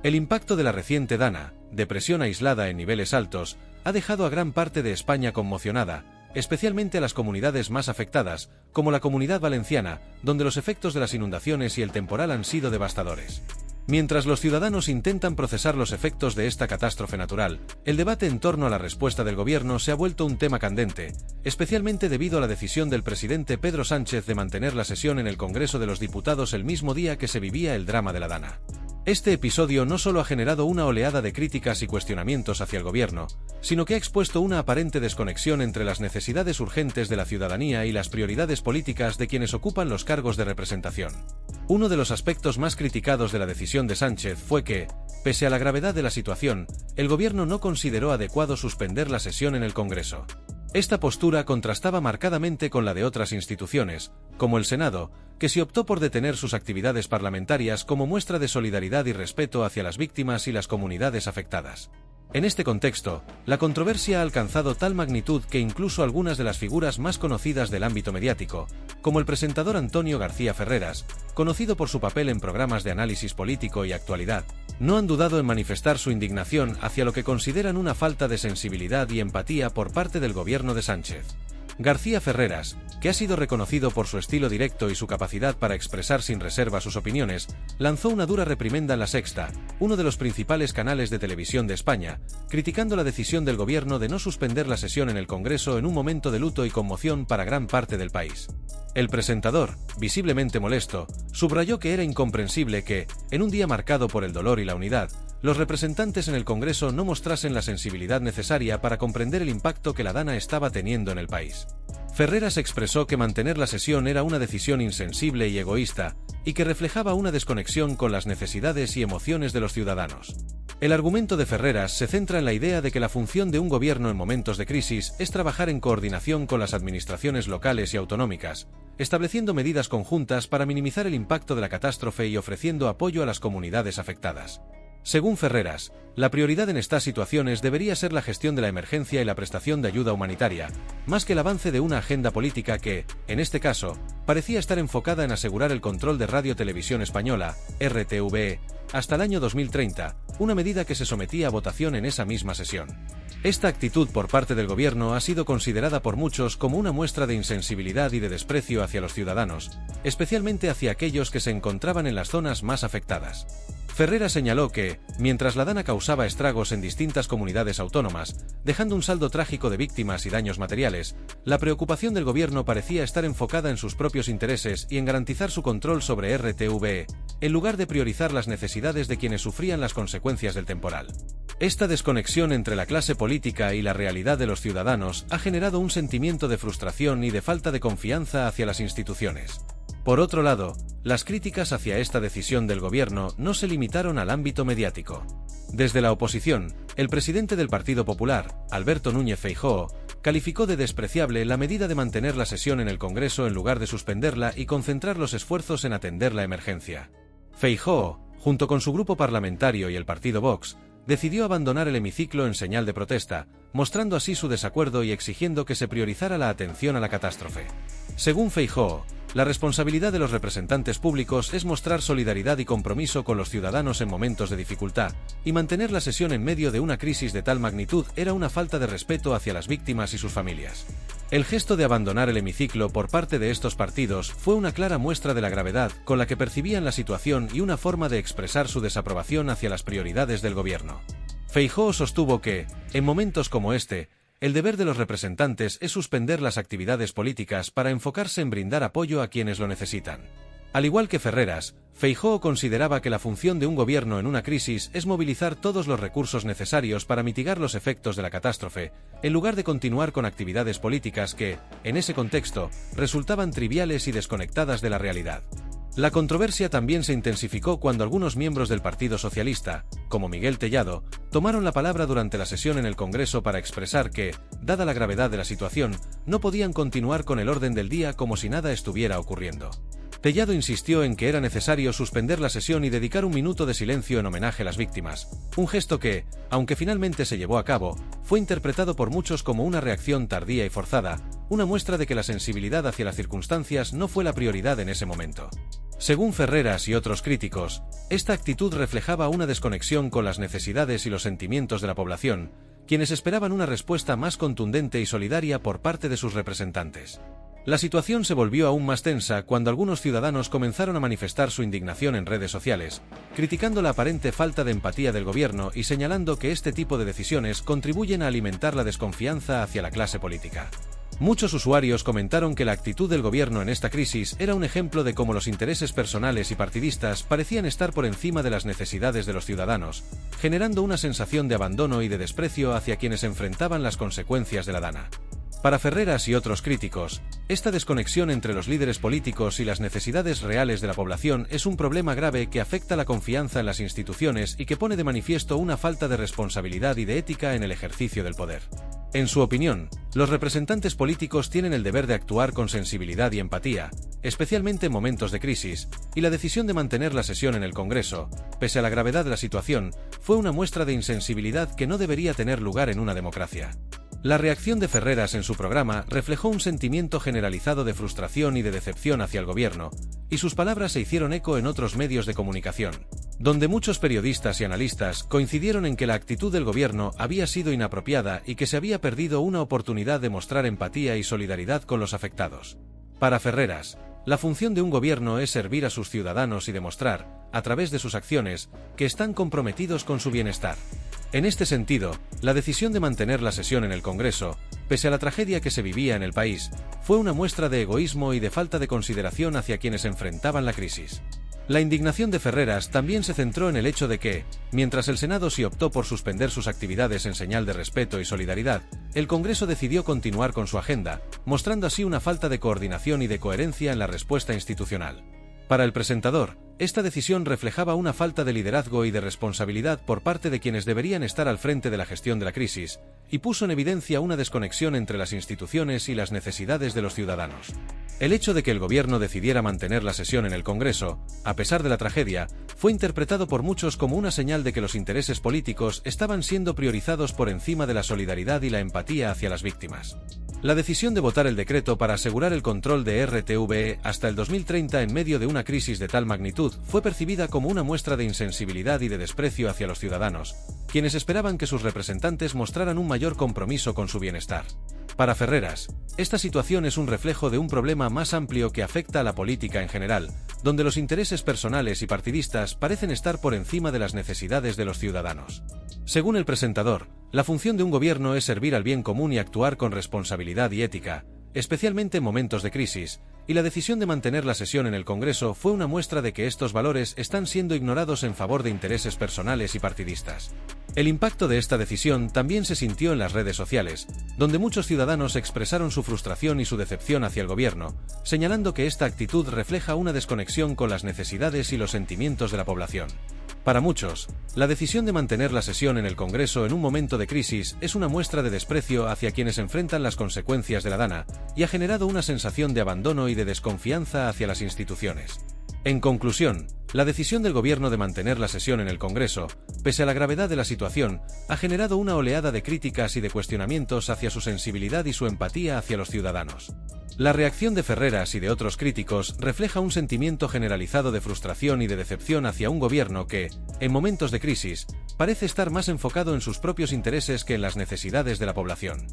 El impacto de la reciente Dana, depresión aislada en niveles altos, ha dejado a gran parte de España conmocionada, especialmente a las comunidades más afectadas, como la Comunidad Valenciana, donde los efectos de las inundaciones y el temporal han sido devastadores. Mientras los ciudadanos intentan procesar los efectos de esta catástrofe natural, el debate en torno a la respuesta del gobierno se ha vuelto un tema candente, especialmente debido a la decisión del presidente Pedro Sánchez de mantener la sesión en el Congreso de los Diputados el mismo día que se vivía el drama de la Dana. Este episodio no solo ha generado una oleada de críticas y cuestionamientos hacia el gobierno, sino que ha expuesto una aparente desconexión entre las necesidades urgentes de la ciudadanía y las prioridades políticas de quienes ocupan los cargos de representación. Uno de los aspectos más criticados de la decisión de Sánchez fue que, pese a la gravedad de la situación, el gobierno no consideró adecuado suspender la sesión en el Congreso. Esta postura contrastaba marcadamente con la de otras instituciones, como el Senado, que se optó por detener sus actividades parlamentarias como muestra de solidaridad y respeto hacia las víctimas y las comunidades afectadas. En este contexto, la controversia ha alcanzado tal magnitud que incluso algunas de las figuras más conocidas del ámbito mediático, como el presentador Antonio García Ferreras, conocido por su papel en programas de análisis político y actualidad, no han dudado en manifestar su indignación hacia lo que consideran una falta de sensibilidad y empatía por parte del gobierno de Sánchez. García Ferreras, que ha sido reconocido por su estilo directo y su capacidad para expresar sin reserva sus opiniones, lanzó una dura reprimenda en La Sexta, uno de los principales canales de televisión de España, criticando la decisión del gobierno de no suspender la sesión en el Congreso en un momento de luto y conmoción para gran parte del país. El presentador, visiblemente molesto, subrayó que era incomprensible que, en un día marcado por el dolor y la unidad, los representantes en el Congreso no mostrasen la sensibilidad necesaria para comprender el impacto que la Dana estaba teniendo en el país. Ferreras expresó que mantener la sesión era una decisión insensible y egoísta, y que reflejaba una desconexión con las necesidades y emociones de los ciudadanos. El argumento de Ferreras se centra en la idea de que la función de un gobierno en momentos de crisis es trabajar en coordinación con las administraciones locales y autonómicas, estableciendo medidas conjuntas para minimizar el impacto de la catástrofe y ofreciendo apoyo a las comunidades afectadas. Según Ferreras, la prioridad en estas situaciones debería ser la gestión de la emergencia y la prestación de ayuda humanitaria, más que el avance de una agenda política que, en este caso, parecía estar enfocada en asegurar el control de Radio Televisión Española, RTVE, hasta el año 2030, una medida que se sometía a votación en esa misma sesión. Esta actitud por parte del gobierno ha sido considerada por muchos como una muestra de insensibilidad y de desprecio hacia los ciudadanos, especialmente hacia aquellos que se encontraban en las zonas más afectadas. Ferreras señaló que, mientras la Dana causaba estragos en distintas comunidades autónomas, dejando un saldo trágico de víctimas y daños materiales, la preocupación del gobierno parecía estar enfocada en sus propios intereses y en garantizar su control sobre RTVE, en lugar de priorizar las necesidades de quienes sufrían las consecuencias del temporal. Esta desconexión entre la clase política y la realidad de los ciudadanos ha generado un sentimiento de frustración y de falta de confianza hacia las instituciones. Por otro lado, las críticas hacia esta decisión del gobierno no se limitaron al ámbito mediático. Desde la oposición, el presidente del Partido Popular, Alberto Núñez Feijóo, calificó de despreciable la medida de mantener la sesión en el Congreso en lugar de suspenderla y concentrar los esfuerzos en atender la emergencia. Feijóo, junto con su grupo parlamentario y el partido Vox, decidió abandonar el hemiciclo en señal de protesta, mostrando así su desacuerdo y exigiendo que se priorizara la atención a la catástrofe. Según Feijóo, la responsabilidad de los representantes públicos es mostrar solidaridad y compromiso con los ciudadanos en momentos de dificultad, y mantener la sesión en medio de una crisis de tal magnitud era una falta de respeto hacia las víctimas y sus familias. El gesto de abandonar el hemiciclo por parte de estos partidos fue una clara muestra de la gravedad con la que percibían la situación y una forma de expresar su desaprobación hacia las prioridades del gobierno. Feijóo sostuvo que, en momentos como este, el deber de los representantes es suspender las actividades políticas para enfocarse en brindar apoyo a quienes lo necesitan. Al igual que Ferreras, Feijóo consideraba que la función de un gobierno en una crisis es movilizar todos los recursos necesarios para mitigar los efectos de la catástrofe, en lugar de continuar con actividades políticas que, en ese contexto, resultaban triviales y desconectadas de la realidad. La controversia también se intensificó cuando algunos miembros del Partido Socialista, como Miguel Tellado, tomaron la palabra durante la sesión en el Congreso para expresar que, dada la gravedad de la situación, no podían continuar con el orden del día como si nada estuviera ocurriendo. Tellado insistió en que era necesario suspender la sesión y dedicar un minuto de silencio en homenaje a las víctimas, un gesto que, aunque finalmente se llevó a cabo, fue interpretado por muchos como una reacción tardía y forzada, una muestra de que la sensibilidad hacia las circunstancias no fue la prioridad en ese momento. Según Ferreras y otros críticos, esta actitud reflejaba una desconexión con las necesidades y los sentimientos de la población, quienes esperaban una respuesta más contundente y solidaria por parte de sus representantes. La situación se volvió aún más tensa cuando algunos ciudadanos comenzaron a manifestar su indignación en redes sociales, criticando la aparente falta de empatía del gobierno y señalando que este tipo de decisiones contribuyen a alimentar la desconfianza hacia la clase política. Muchos usuarios comentaron que la actitud del gobierno en esta crisis era un ejemplo de cómo los intereses personales y partidistas parecían estar por encima de las necesidades de los ciudadanos, generando una sensación de abandono y de desprecio hacia quienes enfrentaban las consecuencias de la dana. Para Ferreras y otros críticos, esta desconexión entre los líderes políticos y las necesidades reales de la población es un problema grave que afecta la confianza en las instituciones y que pone de manifiesto una falta de responsabilidad y de ética en el ejercicio del poder. En su opinión, los representantes políticos tienen el deber de actuar con sensibilidad y empatía, especialmente en momentos de crisis, y la decisión de mantener la sesión en el Congreso, pese a la gravedad de la situación, fue una muestra de insensibilidad que no debería tener lugar en una democracia. La reacción de Ferreras en su programa reflejó un sentimiento generalizado de frustración y de decepción hacia el gobierno, y sus palabras se hicieron eco en otros medios de comunicación, donde muchos periodistas y analistas coincidieron en que la actitud del gobierno había sido inapropiada y que se había perdido una oportunidad de mostrar empatía y solidaridad con los afectados. Para Ferreras, la función de un gobierno es servir a sus ciudadanos y demostrar, a través de sus acciones, que están comprometidos con su bienestar. En este sentido, la decisión de mantener la sesión en el Congreso, pese a la tragedia que se vivía en el país, fue una muestra de egoísmo y de falta de consideración hacia quienes enfrentaban la crisis. La indignación de Ferreras también se centró en el hecho de que, mientras el Senado sí optó por suspender sus actividades en señal de respeto y solidaridad, el Congreso decidió continuar con su agenda, mostrando así una falta de coordinación y de coherencia en la respuesta institucional. Para el presentador, esta decisión reflejaba una falta de liderazgo y de responsabilidad por parte de quienes deberían estar al frente de la gestión de la crisis, y puso en evidencia una desconexión entre las instituciones y las necesidades de los ciudadanos. El hecho de que el gobierno decidiera mantener la sesión en el Congreso, a pesar de la tragedia, fue interpretado por muchos como una señal de que los intereses políticos estaban siendo priorizados por encima de la solidaridad y la empatía hacia las víctimas. La decisión de votar el decreto para asegurar el control de RTVE hasta el 2030 en medio de una crisis de tal magnitud fue percibida como una muestra de insensibilidad y de desprecio hacia los ciudadanos, quienes esperaban que sus representantes mostraran un mayor compromiso con su bienestar. Para Ferreras, esta situación es un reflejo de un problema más amplio que afecta a la política en general, donde los intereses personales y partidistas parecen estar por encima de las necesidades de los ciudadanos. Según el presentador, la función de un gobierno es servir al bien común y actuar con responsabilidad y ética, especialmente en momentos de crisis, y la decisión de mantener la sesión en el Congreso fue una muestra de que estos valores están siendo ignorados en favor de intereses personales y partidistas. El impacto de esta decisión también se sintió en las redes sociales, donde muchos ciudadanos expresaron su frustración y su decepción hacia el gobierno, señalando que esta actitud refleja una desconexión con las necesidades y los sentimientos de la población. Para muchos, la decisión de mantener la sesión en el Congreso en un momento de crisis es una muestra de desprecio hacia quienes enfrentan las consecuencias de la dana, y ha generado una sensación de abandono y de desconfianza hacia las instituciones. En conclusión, la decisión del gobierno de mantener la sesión en el Congreso, pese a la gravedad de la situación, ha generado una oleada de críticas y de cuestionamientos hacia su sensibilidad y su empatía hacia los ciudadanos. La reacción de Ferreras y de otros críticos refleja un sentimiento generalizado de frustración y de decepción hacia un gobierno que, en momentos de crisis, parece estar más enfocado en sus propios intereses que en las necesidades de la población.